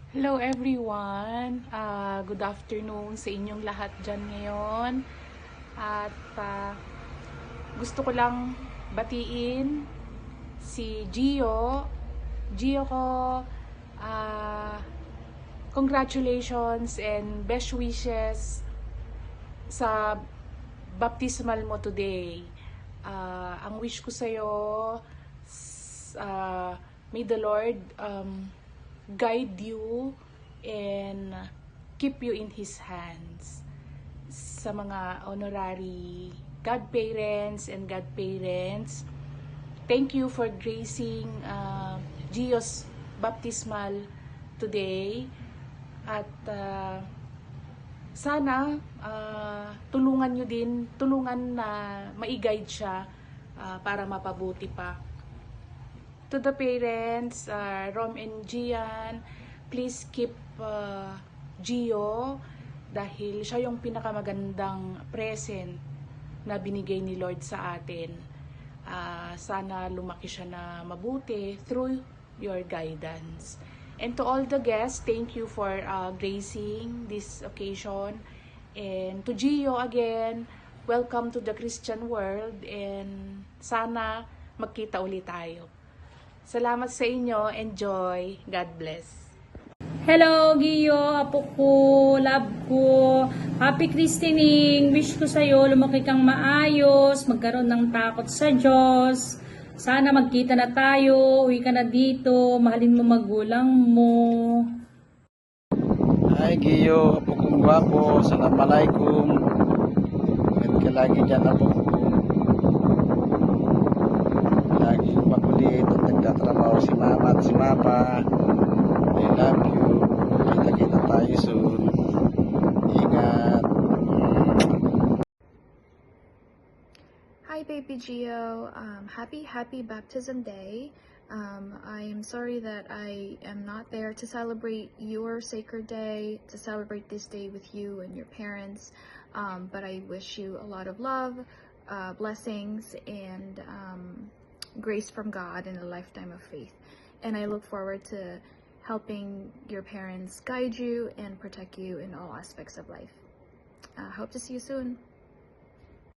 Hello everyone! Good afternoon sa inyong lahat dyan ngayon. At gusto ko lang batiin si Gio. Gio ko, congratulations and best wishes sa baptismal mo today. Ang wish ko sa'yo, may the Lord guide you and keep you in His hands. Sa mga honorary godparents and godparents, thank you for gracing Gio's baptismal today. At sana tulungan nyo din, tulungan na ma-guide siya para mapabuti pa. To the parents, Rom and Gian, please keep Gio dahil siya yung pinakamagandang present na binigay ni Lord sa atin. Sana lumaki siya na mabuti through your guidance. And to all the guests, thank you for gracing this occasion. And to Gio again, welcome to the Christian world and sana magkita ulit tayo. Salamat sa inyo. Enjoy. God bless. Hello, Gio, apo ko, love ko. Happy christening. Wish ko sa'yo, lumaki kang maayos, magkaroon ng takot sa Diyos. Sana magkita na tayo, uwi ka na dito, mahalin mo magulang mo. Hi Gio, apo kong gwapo, assalamualaikum. Ingat ka lagi dyan apo ko. Lagi makulit at nagtatrabaho si mama at si papa. I love you. Kita-kita tayo soon. Ingat. Hi, baby Gio. Happy baptism day. I am sorry that I am not there to celebrate your sacred day, to celebrate this day with you and your parents. But I wish you a lot of love, blessings, and grace from God in a lifetime of faith. And I look forward to helping your parents guide you and protect you in all aspects of life. Hope to see you soon.